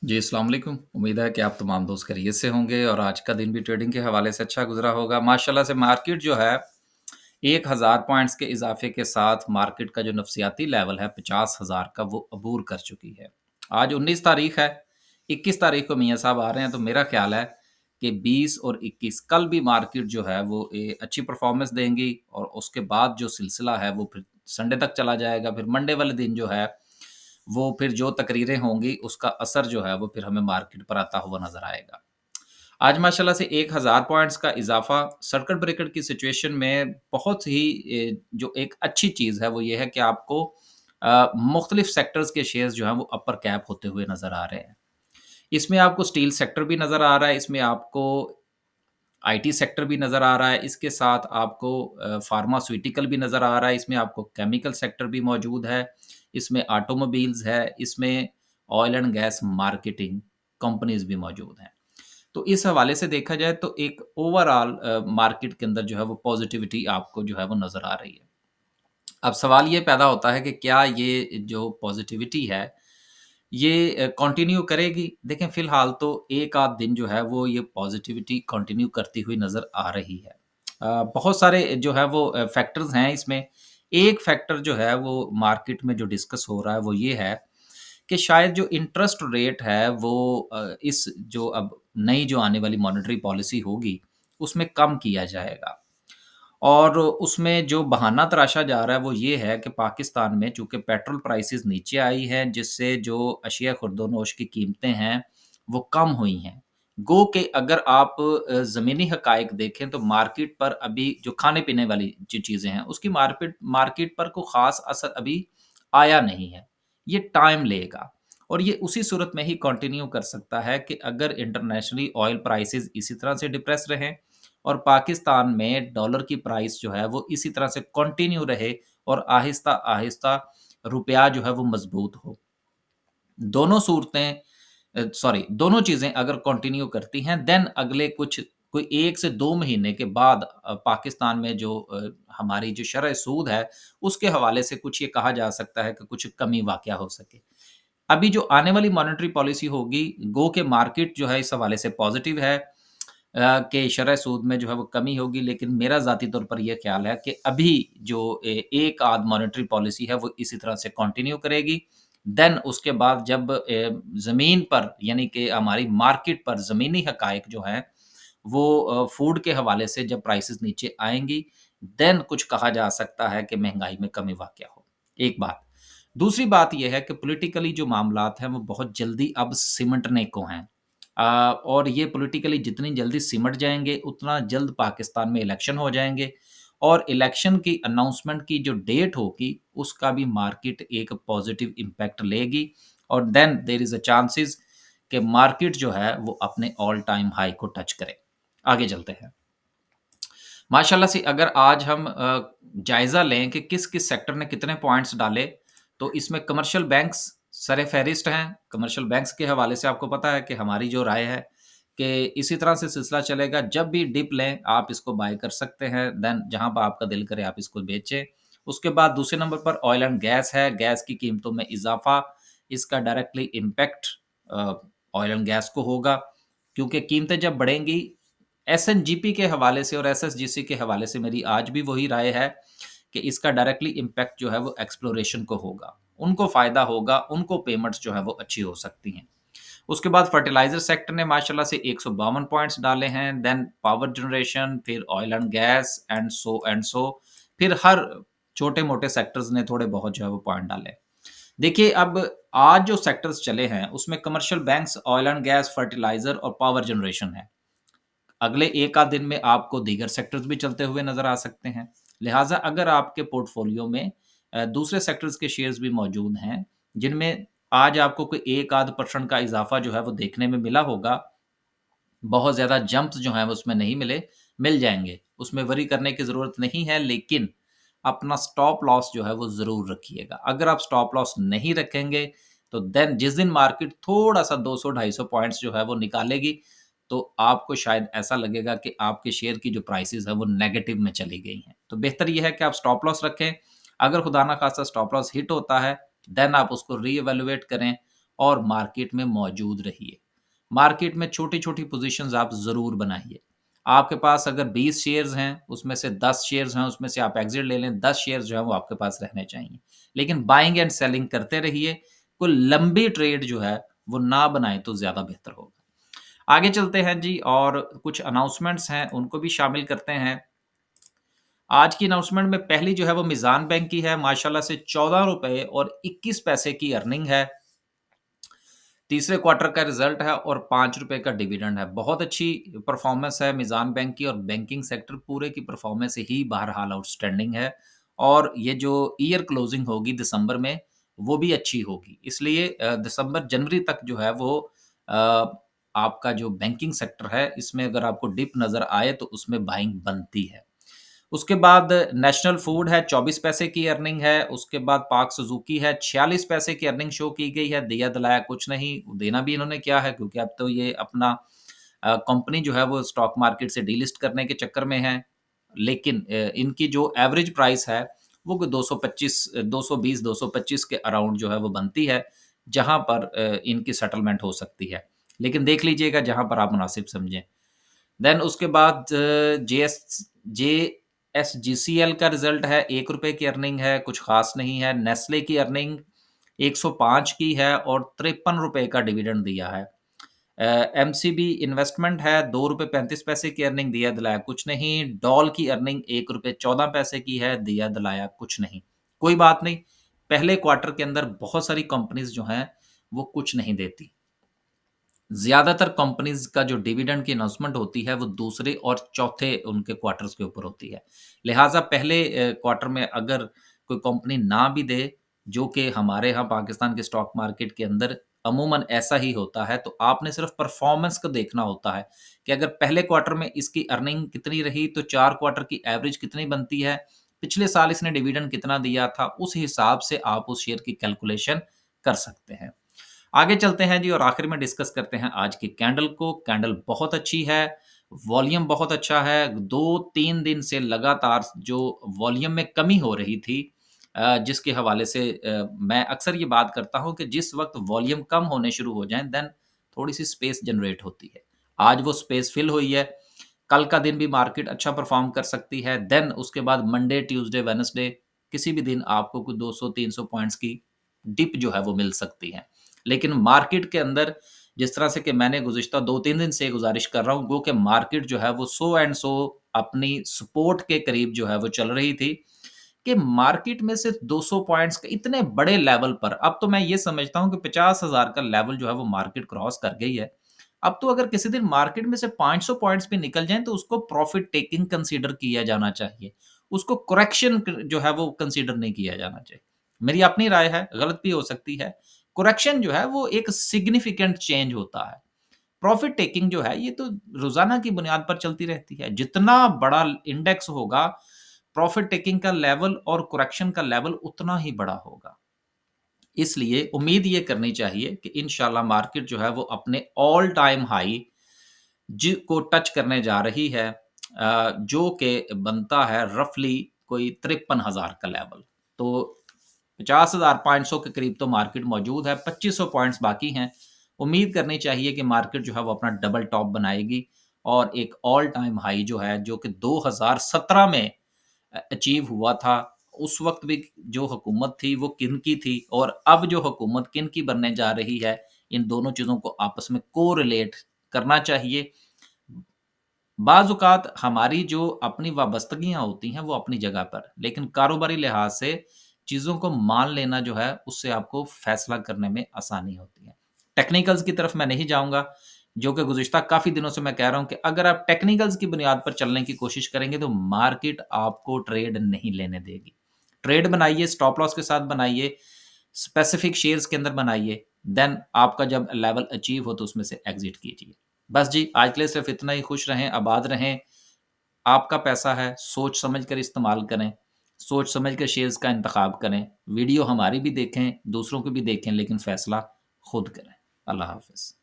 जी, अस्सलाम वालेकुम। उम्मीद है कि आप तमाम दोस्त खैरियत से होंगे और आज का दिन भी ट्रेडिंग के हवाले से अच्छा गुज़रा होगा। माशाल्लाह से मार्केट जो है 1000 पॉइंट्स के इज़ाफ़े के साथ मार्केट का जो नफ़सियाती लेवल है 50,000 का वो अबूर कर चुकी है। आज 19 तारीख़ है, 21 तारीख़ को मियाँ साहब आ रहे हैं तो मेरा ख़्याल है कि 20 और 21 कल भी मार्केट जो है वो अच्छी परफ़ॉर्मेंस देंगी और उसके बाद जो सिलसिला है वो फिर संडे तक चला जाएगा। फिर मंडे वाले दिन जो है वो फिर जो तकरीरें होंगी उसका असर जो है वो फिर हमें मार्केट पर आता हुआ नज़र आएगा। आज माशाल्लाह से 1000 पॉइंट्स का इज़ाफ़ा सर्किट ब्रेकर की सिचुएशन में बहुत ही जो एक अच्छी चीज़ है वो ये है कि आपको मुख्तलिफ सेक्टर्स के शेयर्स जो हैं वो अपर कैप होते हुए नज़र आ रहे हैं। इसमें आपको स्टील सेक्टर भी नज़र आ रहा है, इसमें आपको आईटी सेक्टर भी नज़र आ रहा है, इसके साथ आपको फार्मास्यूटिकल भी नज़र आ रहा है, इसमें आपको केमिकल सेक्टर भी मौजूद है, इसमें ऑटोमोबाइल्स है, इसमें oil and gas marketing companies भी मौजूद हैं। तो इस हवाले से देखा जाए तो एक ओवरऑल मार्केट के अंदर जो है वो पॉज़िटिविटी आपको जो है वो नज़र आ रही है। अब सवाल ये पैदा होता है कि क्या ये जो पॉज़िटिविटी है ये कंटिन्यू करेगी? देखें फ़िलहाल तो 1 आध दिन जो है वो ये पॉज़िटिविटी कंटिन्यू करती हुई नज़र आ रही है। बहुत सारे जो है वो फैक्टर्स हैं इसमें। एक फैक्टर जो है वो मार्केट में जो डिस्कस हो रहा है वो ये है कि शायद जो इंटरेस्ट रेट है वो इस जो अब नई जो आने वाली मॉनेटरी पॉलिसी होगी, उसमें कम किया जाएगा। और उसमें जो बहाना तराशा जा रहा है वो ये है कि पाकिस्तान में चूँकि पेट्रोल प्राइसेज़ नीचे आई हैं जिससे जो अशिया खुर्दोनोश की कीमतें हैं, वो कम हुई हैं। गो कि अगर आप ज़मीनी हक़ाइक़ देखें तो मार्केट पर अभी जो खाने-पीने वाली जो चीज़ें हैं उसकी मार्केट मार्केट पर कोई ख़ास असर अभी आया नहीं है। ये टाइम लेगा और ये उसी सूरत में ही कंटिन्यू कर सकता है कि अगर इंटरनेशनली ऑयल प्राइसेज़ इसी तरह से डिप्रेस रहें और पाकिस्तान में डॉलर की प्राइस जो है वो इसी तरह से कंटिन्यू रहे और आहिस्ता-आहिस्ता रुपया जो है वो मज़बूत हो। दोनों सूरतें सॉरी दोनों चीज़ें अगर कंटिन्यू करती हैं देन अगले कुछ कोई 1 से 2 महीने के बाद पाकिस्तान में जो हमारी जो शरह सूद है, उसके हवाले से कुछ ये कहा जा सकता है कि कुछ कमी वाक़या हो सके। अभी जो आने वाली मॉनेटरी पॉलिसी होगी, गो के मार्केट जो है इस हवाले से पॉज़िटिव है कि शरह सूद में जो है वो कमी होगी, लेकिन मेरा ज़ाती तौर पर ये ख़्याल है कि अभी जो एक आध मॉनेटरी पॉलिसी है वो इसी तरह से कंटिन्यू करेगी। देन उसके बाद जब ज़मीन पर यानी कि हमारी मार्केट पर ज़मीनी हक़ाइक़ जो हैं वो फूड के हवाले से जब प्राइसेज़ नीचे आएँगी, देन कुछ कहा जा सकता है कि महँगाई में कमी वाक़या हो, एक बात। दूसरी बात ये है कि पॉलिटिकली जो मामलात हैं वो बहुत जल्दी अब सिमटने को हैं। और ये पॉलिटिकली जितनी जल्दी सिमट जाएँगे, उतना जल्द पाकिस्तान में इलेक्शन हो जाएँगे और इलेक्शन की अनाउंसमेंट की जो डेट होगी, उसका भी मार्केट एक पॉज़िटिव इम्पैक्ट लेगी और then there is a chances कि मार्केट जो है वो अपने ऑल टाइम हाई को टच करे। आगे चलते हैं। माशाल्लाह से अगर आज हम जायज़ा लें कि किस-किस सेक्टर ने कितने पॉइंट्स डाले, तो इसमें कमर्शियल बैंक्स सर-ए-फ़हरिस्त हैं। कमर्शियल बैंक्स के हवाले से आपको पता है कि हमारी जो राय है कि इसी तरह से सिलसिला चलेगा। जब भी डिप लें, आप इसको बाय कर सकते हैं। देन जहाँ पर आपका दिल करे आप इसको बेचें। उसके बाद दूसरे नंबर पर ऑयल एंड गैस है। गैस की कीमतों में इज़ाफ़ा, इसका directly impact a, oil and gas को होगा क्योंकि कीमतें जब बढ़ेंगी एसएनजीपी के हवाले से और एसएसजीसी के हवाले से मेरी आज भी वही राय है कि इसका डायरेक्टली इम्पैक्ट जो है वो एक्सप्लोरेशन को होगा। उनको फ़ायदा होगा, उनको पेमेंट्स जो है वो अच्छी हो सकती हैं। उसके बाद फर्टिलाइज़र सेक्टर ने माशाल्लाह से 152 पॉइंट्स डाले हैं, देन पावर जनरेशन, फिर oil and gas and so फिर हर छोटे-मोटे सेक्टर्स ने थोड़े बहुत जो है वो पॉइंट डाले। देखिए अब आज जो सेक्टर्स चले हैं उसमें commercial banks, oil and gas, fertiliser और पावर जनरेशन है। अगले 1 आध दिन में आपको दीगर सेक्टर्स भी चलते हुए नज़र आ सकते हैं। लिहाज़ा अगर आपके पोर्टफ़ोलियो में दूसरे सेक्टर्स के शेयर्स भी मौजूद हैं, जिनमें आज आपको कोई 1 आध % का इज़ाफ़ा जो है वो देखने में मिला होगा, बहुत ज़्यादा जंप्स जो हैं वो उसमें नहीं मिले, मिल जाएँगे। उसमें वरी करने की ज़रूरत नहीं है लेकिन अपना स्टॉप लॉस जो है वो ज़रूर रखिएगा। अगर आप स्टॉप लॉस नहीं रखेंगे, तो देन जिस दिन मार्केट थोड़ा-सा 200-250 पॉइंट्स जो है वो निकालेगी, तो आपको शायद ऐसा लगेगा कि आपके शेयर की जो प्राइसेज़ है वो नेगेटिव में चली गई हैं। तो बेहतर ये है कि आप स्टॉप लॉस रखें। अगर खुदा ना ख़ास्ता स्टॉप लॉस हिट होता है, देन आप उसको रीइवैल्यूएट करें और मार्केट में मौजूद रहिए। मार्केट में छोटी-छोटी पोज़ीशंस आप ज़रूर बनाइए। आपके पास अगर 20 शेयर्स हैं, उसमें से 10 शेयर्स हैं, उसमें से आप एग्ज़िट ले लें, 10 शेयर्स जो हैं वो आपके पास रहने चाहिए। लेकिन बाइंग एंड सेलिंग करते रहिए, कोई लंबी ट्रेड जो है वो ना बनाएँ तो ज़्यादा बेहतर होगा। आगे चलते हैं जी और कुछ अनाउंसमेंट्स हैं, उनको भी शामिल करते हैं। आज की अनाउंसमेंट में पहली जो है वो मीज़ान बैंक की है, माशाल्लाह से ₹14 और 21 पैसे की अर्निंग है। तीसरे क्वार्टर का रिज़ल्ट है और ₹5 का डिविडेंड है। बहुत अच्छी परफ़ॉर्मेंस है मीज़ान बैंक की और बैंकिंग सेक्टर पूरे की परफ़ॉर्मेंस ही बहरहाल आउटस्टैंडिंग है और ये जो ईयर क्लोजिंग होगी दिसंबर में, वो भी अच्छी होगी। इसलिए दिसंबर जनवरी तक जो है वो अ, आपका जो बैंकिंग सेक्टर है, इसमें अगर आपको डिप नज़र आए तो उसमें बाइंग बनती है। उसके बाद नेशनल फूड है 24 पैसे की अर्निंग है, उसके बाद पार्क सुज़ुकी है 46 पैसे की अर्निंग शो की गई है, दिया-दिलाया कुछ नहीं, देना भी इन्होंने क्या है क्योंकि अब तो ये अपना कंपनी जो है वो स्टॉक मार्केट से डीलिस्ट करने के चक्कर में है। लेकिन इनकी जो एवरेज प्राइस है वो 225 220 225 के अराउंड जो है वो बनती है, जहाँ पर इनकी सेटलमेंट हो सकती है। लेकिन देख लीजिएगा जहाँ पर आप मुनासिब समझें। देन उसके बाद जेएसजीसीएल का रिज़ल्ट है, ₹1 की अर्निंग है, कुछ ख़ास नहीं है। नेस्ले की अर्निंग 105 की है और ₹53 का डिविडेंड दिया है। एमसीबी इन्वेस्टमेंट है, ₹2.35 की अर्निंग, दिया-दिलाया कुछ नहीं। डॉल की अर्निंग ₹1.14 की है, दिया-दिलाया कुछ नहीं। कोई बात नहीं, पहले क्वार्टर के अंदर बहुत सारी कंपनीज़ जो हैं, वो कुछ नहीं देती। ज़्यादातर कंपनीज़ का जो डिविडेंड की अनाउंसमेंट होती है, वो दूसरे और चौथे उनके क्वार्टर्स के ऊपर होती है। लिहाज़ा पहले क्वार्टर में अगर कोई कंपनी ना भी दे, जो कि हमारे यहाँ पाकिस्तान के स्टॉक मार्केट के अंदर अमूमन ऐसा ही होता है, तो आपने सिर्फ़ परफ़ॉर्मेंस को देखना होता है कि अगर पहले क्वार्टर में इसकी अर्निंग कितनी रही, तो 4 क्वार्टर की एवरेज कितनी बनती है, पिछले साल इसने डिविडेंड कितना दिया था, उस हिसाब से आप उस शेयर की कैलकुलेशन कर सकते हैं। आगे चलते हैं जी और आखिर में डिस्कस करते हैं आज की कैंडल को। कैंडल बहुत अच्छी है, वॉल्यूम बहुत अच्छा है। 2-3 दिन से लगातार जो वॉल्यूम में कमी हो रही थी जिसके हवाले से मैं अक्सर ये बात करता हूँ कि जिस वक़्त वॉल्यूम कम होने शुरू हो जाएँ देन थोड़ी-सी स्पेस जनरेट होती है। आज वो स्पेस फिल हुई है। कल का दिन भी मार्केट अच्छा परफ़ॉर्म कर सकती है। देन उसके बाद मंडे, ट्यूसडे, वेडनेसडे किसी भी दिन आपको कोई 200-300 पॉइंट्स की डिप जो है वो मिल सकती है। लेकिन मार्केट के अंदर जिस तरह से कि मैंने गुज़िश्ता 2-3 दिन से गुज़ारिश कर रहा हूँ, गो कि मार्केट जो है वो सो एंड सो अपनी सपोर्ट के करीब जो है वो चल रही थी, कि मार्केट में सिर्फ 200 पॉइंट्स के इतने बड़े लेवल पर अब तो मैं ये समझता हूँ कि 50,000 का लेवल जो है वो मार्केट क्रॉस कर गई है। अब तो अगर किसी दिन मार्केट में से 500 पॉइंट्स भी निकल जाएँ तो उसको प्रॉफिट टेकिंग कंसीडर किया जाना चाहिए। उसको करेक्शन जो है वो कंसीडर नहीं किया जाना चाहिए। मेरी अपनी राय है, गलत भी हो सकती है। करेक्शन जो है वो एक सिग्निफिकेंट चेंज होता है। प्रॉफिट टेकिंग जो है ये तो रोज़ाना की बुनियाद पर चलती रहती है। जितना बड़ा इंडेक्स होगा, प्रॉफिट टेकिंग का लेवल और करेक्शन का लेवल उतना ही बड़ा होगा। इसलिए उम्मीद ये करनी चाहिए कि इंशाल्लाह मार्केट जो है वो अपने ऑल टाइम हाई को टच करने जा रही है जो कि बनता है रफली कोई 53,000 का लेवल। तो 50,500 के करीब तो मार्केट मौजूद है, 2500 पॉइंट्स बाकी हैं। उम्मीद करनी चाहिए कि मार्केट जो है वो अपना डबल टॉप बनाएगी और एक ऑल टाइम हाई जो है, जो कि 2017 में अचीव हुआ था। उस वक़्त भी जो हुकूमत थी वो किन-की थी और अब जो हुकूमत किन-की बनने जा रही है, इन दोनों चीज़ों को आपस में कोरिलेट करना चाहिए। बाज़-औक़ात हमारी जो अपनी वाबस्तगियाँ होती हैं वो अपनी जगह पर, लेकिन कारोबारी लिहाज़ से चीज़ों को मान लेना जो है उससे आपको फ़ैसला करने में आसानी होती है। टेक्निकल्स की तरफ मैं नहीं जाऊँगा, जो कि गुज़िश्ता काफ़ी दिनों से मैं कह रहा हूँ कि अगर आप टेक्निकल्स की बुनियाद पर चलने की कोशिश करेंगे तो मार्केट आपको ट्रेड नहीं लेने देगी। ट्रेड बनाइए, स्टॉप लॉस के साथ बनाइए, स्पेसिफ़िक शेयर्स के अंदर बनाइए, देन आपका जब लेवल अचीव हो तो उसमें से एग्ज़िट कीजिए। बस जी, आज के लिए सिर्फ़ इतना ही। खुश रहें, आबाद रहें। आपका पैसा है, सोच समझ कर इस्तेमाल करें, सोच समझ कर शेयर्स का इंतख़ाब करें। वीडियो हमारी भी देखें, दूसरों की भी देखें, लेकिन फ़ैसला खुद करें। अल्लाह हाफ़िज़।